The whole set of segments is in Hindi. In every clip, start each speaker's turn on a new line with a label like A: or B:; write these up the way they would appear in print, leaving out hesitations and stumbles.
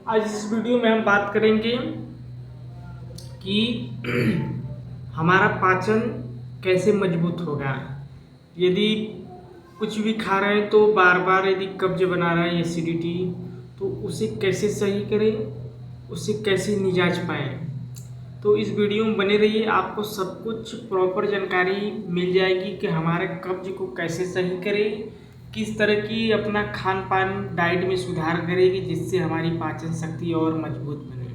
A: आज इस वीडियो में हम बात करेंगे कि हमारा पाचन कैसे मजबूत होगा। यदि कुछ भी खा रहे हैं तो बार बार यदि कब्ज बना रहा है एसिडिटी, तो उसे कैसे सही करें, उसे कैसे निजाज पाएँ। तो इस वीडियो में बने रहिए, आपको सब कुछ प्रॉपर जानकारी मिल जाएगी कि हमारे कब्ज को कैसे सही करें, किस तरह की अपना खान पान डाइट में सुधार करेगी जिससे हमारी पाचन शक्ति और मजबूत बने।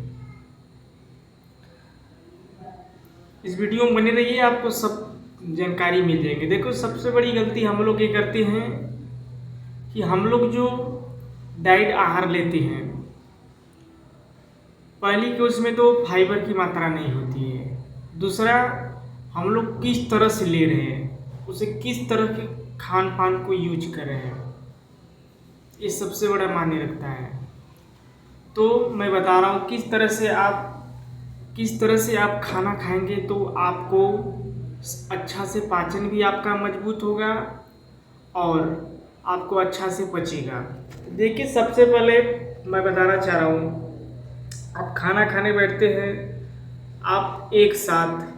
A: इस वीडियो में बने रहिए, आपको सब जानकारी मिल जाएगी। देखो, सबसे बड़ी गलती हम लोग ये करते हैं कि हम लोग जो डाइट आहार लेते हैं, पहली कि उसमें तो फाइबर की मात्रा नहीं होती है। दूसरा, हम लोग किस तरह से ले रहे हैं, उसे किस तरह के खान पान को यूज कर रहे हैं, ये सबसे बड़ा मायने रखता है। तो मैं बता रहा हूँ किस तरह से आप खाना खाएंगे तो आपको अच्छा से पाचन भी आपका मजबूत होगा और आपको अच्छा से पचेगा। देखिए, सबसे पहले मैं बताना चाह रहा हूँ, आप खाना खाने बैठते हैं, आप एक साथ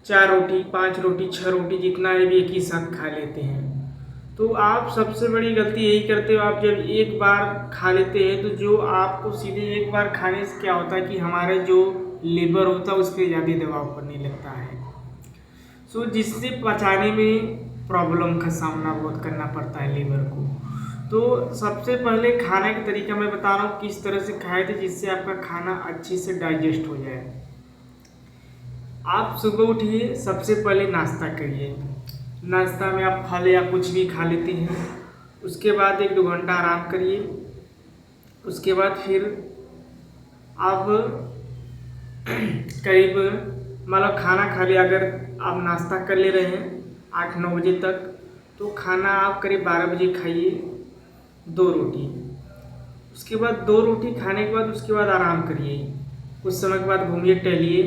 A: 4 रोटी, 5 रोटी, 6 रोटी जितना है भी एक ही साथ खा लेते हैं। तो आप सबसे बड़ी गलती यही करते हो, आप जब एक बार खा लेते हैं तो जो आपको सीधे एक बार खाने से क्या होता है कि हमारे जो लीवर होता है उस पर ज़्यादा दबाव पड़ने लगता है, जिससे पचाने में प्रॉब्लम का सामना बहुत करना पड़ता है लीवर को। तो सबसे पहले खाने का तरीका मैं बता रहा हूँ किस तरह से खाए थे जिससे आपका खाना अच्छे से डाइजेस्ट हो जाए। आप सुबह उठिए, सबसे पहले नाश्ता करिए। नाश्ता में आप फल या कुछ भी खा लेते हैं। उसके बाद 1-2 घंटा आराम करिए। उसके बाद फिर आप करीब मतलब खाना खा लिया, अगर आप नाश्ता कर ले रहे हैं 8-9 बजे तक, तो खाना आप करीब 12 बजे खाइए 2 रोटी। उसके बाद 2 रोटी खाने के बाद उसके बाद आराम करिए। कुछ समय के बाद घूमिए, टहलिए।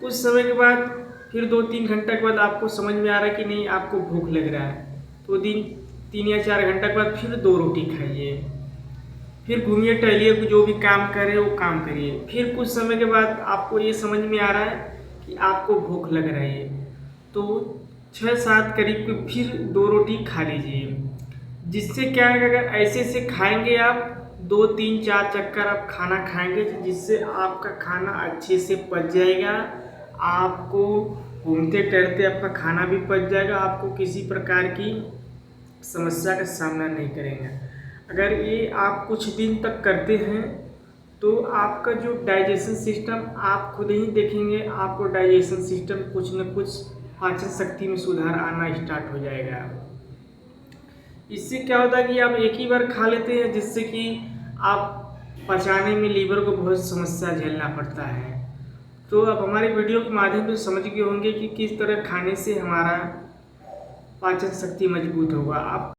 A: कुछ समय के बाद फिर 2-3 घंटा के बाद आपको समझ में आ रहा है कि नहीं आपको भूख लग रहा है, तो 3 या 4 घंटा के बाद फिर 2 रोटी खाइए। फिर घूमिए, टहलिए, जो भी काम करे वो काम करिए। फिर कुछ समय के बाद आपको ये समझ में आ रहा है कि आपको भूख लग रही है, तो 6-7 करीब फिर 2 रोटी खा लीजिए। जिससे क्या है, अगर ऐसे से खाएंगे आप 2-3-4 चक्कर आप खाना खाएंगे, जिससे आपका खाना अच्छे से पच जाएगा। आपको घूमते टहलते आपका खाना भी पच जाएगा, आपको किसी प्रकार की समस्या का सामना नहीं करेंगे। अगर ये आप कुछ दिन तक करते हैं तो आपका जो डाइजेशन सिस्टम, आप खुद ही देखेंगे आपको डाइजेशन सिस्टम कुछ न कुछ पाचन शक्ति में सुधार आना स्टार्ट हो जाएगा। इससे क्या होता है कि आप एक ही बार खा लेते हैं, जिससे कि आप पचाने में लीवर को बहुत समस्या झेलना पड़ता है। तो आप हमारे वीडियो के माध्यम से समझ गए होंगे कि किस तरह खाने से हमारा पाचन शक्ति मजबूत होगा। आप